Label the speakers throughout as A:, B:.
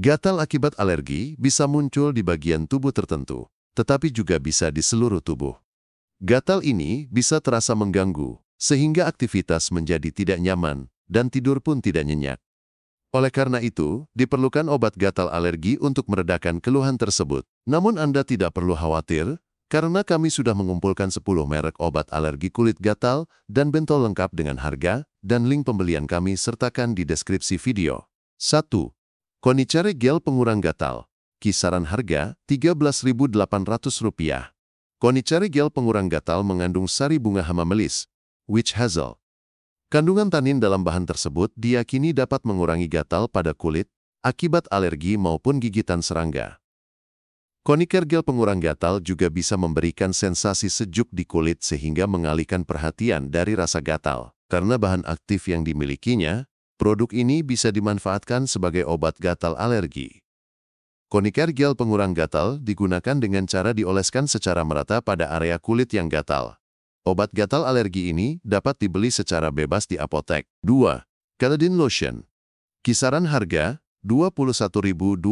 A: Gatal akibat alergi bisa muncul di bagian tubuh tertentu, tetapi juga bisa di seluruh tubuh. Gatal ini bisa terasa mengganggu, sehingga aktivitas menjadi tidak nyaman, dan tidur pun tidak nyenyak. Oleh karena itu, diperlukan obat gatal alergi untuk meredakan keluhan tersebut. Namun Anda tidak perlu khawatir, karena kami sudah mengumpulkan 10 merek obat alergi kulit gatal dan bentol lengkap dengan harga, dan link pembelian kami sertakan di deskripsi video. 1. Konicare Gel Pengurang Gatal. Kisaran harga Rp13.800. Konicare Gel Pengurang Gatal mengandung sari bunga hama melis, witch hazel. Kandungan tanin dalam bahan tersebut diyakini dapat mengurangi gatal pada kulit akibat alergi maupun gigitan serangga. Konicare Gel Pengurang Gatal juga bisa memberikan sensasi sejuk di kulit sehingga mengalihkan perhatian dari rasa gatal. Karena bahan aktif yang dimilikinya, produk ini bisa dimanfaatkan sebagai obat gatal alergi. Konicare Gel Pengurang Gatal digunakan dengan cara dioleskan secara merata pada area kulit yang gatal. Obat gatal alergi ini dapat dibeli secara bebas di apotek. 2. Caladin Lotion. Kisaran harga Rp21.200.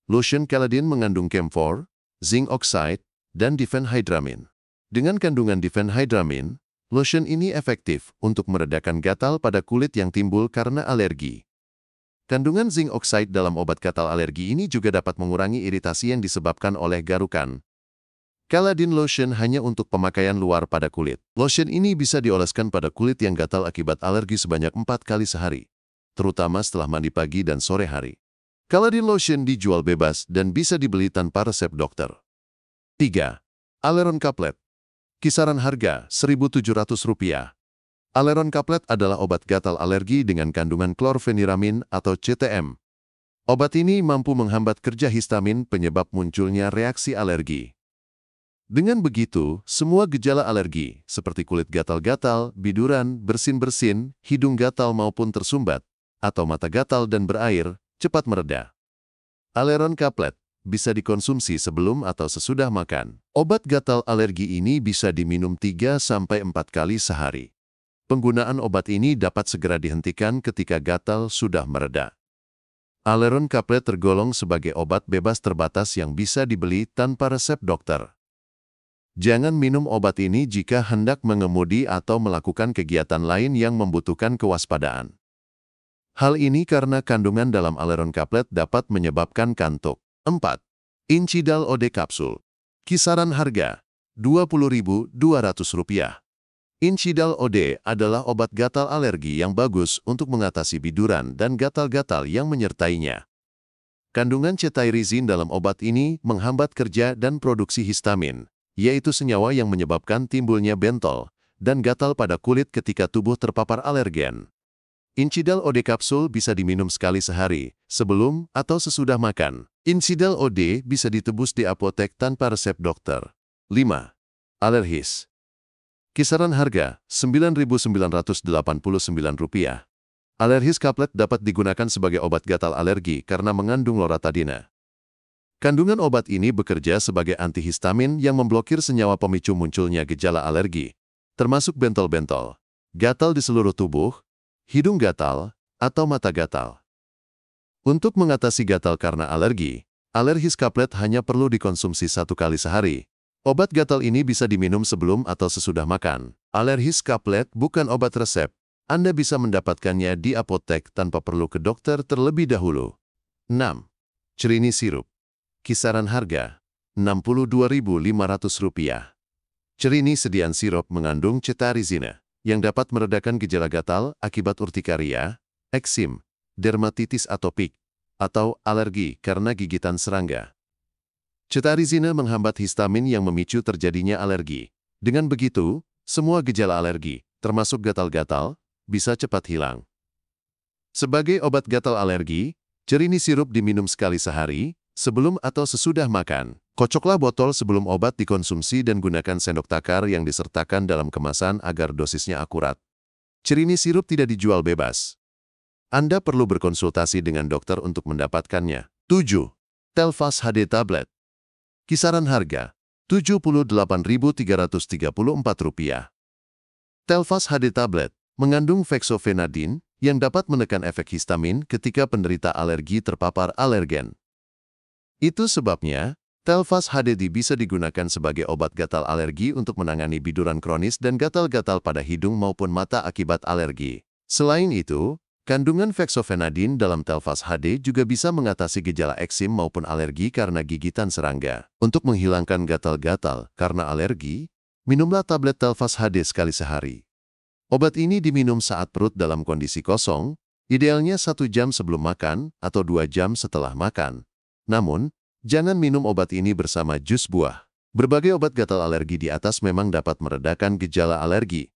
A: Lotion Caladin mengandung camphor, zinc oxide, dan diphenhydramin. Dengan kandungan diphenhydramin, lotion ini efektif untuk meredakan gatal pada kulit yang timbul karena alergi. Kandungan zinc oxide dalam obat gatal alergi ini juga dapat mengurangi iritasi yang disebabkan oleh garukan. Caladin Lotion hanya untuk pemakaian luar pada kulit. Lotion ini bisa dioleskan pada kulit yang gatal akibat alergi sebanyak 4 kali sehari, terutama setelah mandi pagi dan sore hari. Caladin Lotion dijual bebas dan bisa dibeli tanpa resep dokter. 3. Aleron Caplet. Kisaran harga Rp1.700. Aleron Caplet adalah obat gatal alergi dengan kandungan klorfeniramin atau CTM. Obat ini mampu menghambat kerja histamin penyebab munculnya reaksi alergi. Dengan begitu, semua gejala alergi, seperti kulit gatal-gatal, biduran, bersin-bersin, hidung gatal maupun tersumbat, atau mata gatal dan berair, cepat mereda. Aleron Caplet bisa dikonsumsi sebelum atau sesudah makan. Obat gatal alergi ini bisa diminum 3-4 kali sehari. Penggunaan obat ini dapat segera dihentikan ketika gatal sudah mereda. Aleron Caplet tergolong sebagai obat bebas terbatas yang bisa dibeli tanpa resep dokter. Jangan minum obat ini jika hendak mengemudi atau melakukan kegiatan lain yang membutuhkan kewaspadaan. Hal ini karena kandungan dalam Aleron Caplet dapat menyebabkan kantuk. 4. Incidal OD Kapsul. Kisaran harga Rp20.200. Incidal OD adalah obat gatal alergi yang bagus untuk mengatasi biduran dan gatal-gatal yang menyertainya. Kandungan cetirizine dalam obat ini menghambat kerja dan produksi histamin, yaitu senyawa yang menyebabkan timbulnya bentol dan gatal pada kulit ketika tubuh terpapar alergen. Incidal OD kapsul bisa diminum sekali sehari, sebelum atau sesudah makan. Incidal OD bisa ditebus di apotek tanpa resep dokter. 5. Alerhis. Kisaran harga Rp9.989. Alerhis Caplet dapat digunakan sebagai obat gatal alergi karena mengandung loratadina. Kandungan obat ini bekerja sebagai antihistamin yang memblokir senyawa pemicu munculnya gejala alergi, termasuk bentol-bentol, gatal di seluruh tubuh, hidung gatal, atau mata gatal. Untuk mengatasi gatal karena alergi, Alerhis Caplet hanya perlu dikonsumsi 1 kali sehari. Obat gatal ini bisa diminum sebelum atau sesudah makan. Alerhis Caplet bukan obat resep. Anda bisa mendapatkannya di apotek tanpa perlu ke dokter terlebih dahulu. 6. Cerini Sirup. Kisaran harga Rp62.500. Cerini sediaan sirup mengandung cetirizine yang dapat meredakan gejala gatal akibat urtikaria, eksim, dermatitis atopik, atau alergi karena gigitan serangga. Cetirizine menghambat histamin yang memicu terjadinya alergi. Dengan begitu, semua gejala alergi, termasuk gatal-gatal, bisa cepat hilang. Sebagai obat gatal alergi, Cerini sirup diminum sekali sehari, sebelum atau sesudah makan. Kocoklah botol sebelum obat dikonsumsi dan gunakan sendok takar yang disertakan dalam kemasan agar dosisnya akurat. Cerini sirup tidak dijual bebas. Anda perlu berkonsultasi dengan dokter untuk mendapatkannya. 7. Telfast HD Tablet. Kisaran harga Rp78.334. Telfast HD Tablet mengandung fexofenadin yang dapat menekan efek histamin ketika penderita alergi terpapar alergen. Itu sebabnya, Telfast HDD bisa digunakan sebagai obat gatal alergi untuk menangani biduran kronis dan gatal-gatal pada hidung maupun mata akibat alergi. Selain itu, kandungan fexofenadin dalam Telfast HD juga bisa mengatasi gejala eksim maupun alergi karena gigitan serangga. Untuk menghilangkan gatal-gatal karena alergi, minumlah tablet Telfast HD sekali sehari. Obat ini diminum saat perut dalam kondisi kosong, idealnya 1 jam sebelum makan atau 2 jam setelah makan. Namun, jangan minum obat ini bersama jus buah. Berbagai obat gatal alergi di atas memang dapat meredakan gejala alergi.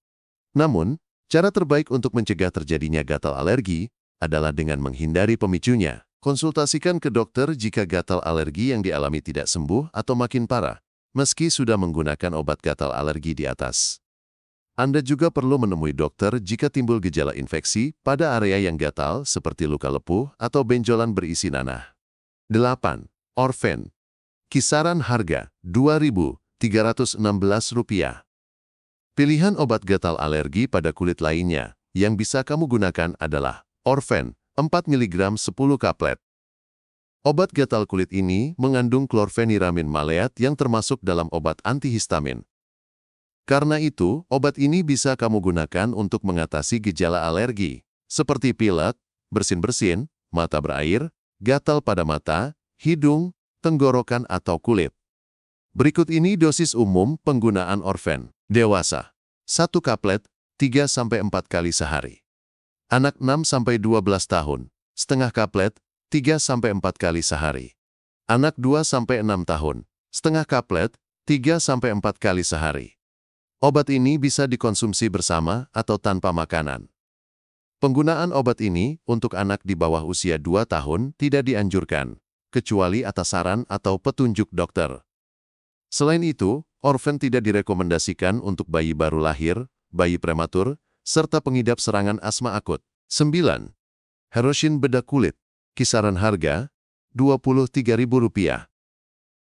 A: Namun, cara terbaik untuk mencegah terjadinya gatal alergi adalah dengan menghindari pemicunya. Konsultasikan ke dokter jika gatal alergi yang dialami tidak sembuh atau makin parah, meski sudah menggunakan obat gatal alergi di atas. Anda juga perlu menemui dokter jika timbul gejala infeksi pada area yang gatal seperti luka lepuh atau benjolan berisi nanah. 8. Orfen. Kisaran harga Rp2.316. Pilihan obat gatal alergi pada kulit lainnya yang bisa kamu gunakan adalah Orfen 4 mg 10 kaplet. Obat gatal kulit ini mengandung klorfeniramin maleat yang termasuk dalam obat antihistamin. Karena itu, obat ini bisa kamu gunakan untuk mengatasi gejala alergi, seperti pilek, bersin-bersin, mata berair, gatal pada mata, hidung, tenggorokan atau kulit. Berikut ini dosis umum penggunaan Orfen. Dewasa, 1 kaplet, 3-4 kali sehari. Anak 6-12 tahun, setengah kaplet, 3-4 kali sehari. Anak 2-6 tahun, setengah kaplet, 3-4 kali sehari. Obat ini bisa dikonsumsi bersama atau tanpa makanan. Penggunaan obat ini untuk anak di bawah usia 2 tahun tidak dianjurkan, kecuali atas saran atau petunjuk dokter. Selain itu, Orfen tidak direkomendasikan untuk bayi baru lahir, bayi prematur, serta pengidap serangan asma akut. 9. Herosin bedak kulit. Kisaran harga Rp23.000.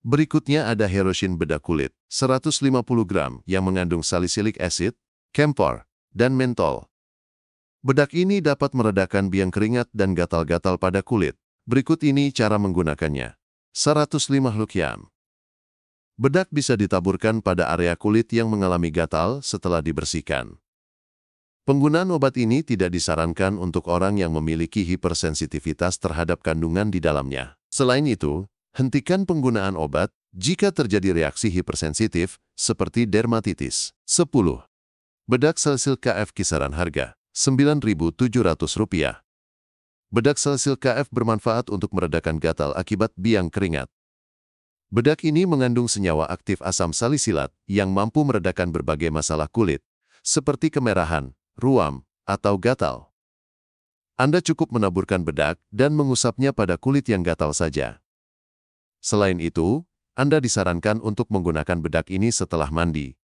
A: Berikutnya ada Herosin bedak kulit, 150 gram yang mengandung salicylic acid, camphor, dan mentol. Bedak ini dapat meredakan biang keringat dan gatal-gatal pada kulit. Berikut ini cara menggunakannya. 105 lukian. Bedak bisa ditaburkan pada area kulit yang mengalami gatal setelah dibersihkan. Penggunaan obat ini tidak disarankan untuk orang yang memiliki hipersensitivitas terhadap kandungan di dalamnya. Selain itu, hentikan penggunaan obat jika terjadi reaksi hipersensitif seperti dermatitis. 10. Bedak Salicylic KF. Kisaran harga Rp9.700. Bedak Salicylic KF bermanfaat untuk meredakan gatal akibat biang keringat. Bedak ini mengandung senyawa aktif asam salisilat yang mampu meredakan berbagai masalah kulit, seperti kemerahan, ruam, atau gatal. Anda cukup menaburkan bedak dan mengusapnya pada kulit yang gatal saja. Selain itu, Anda disarankan untuk menggunakan bedak ini setelah mandi,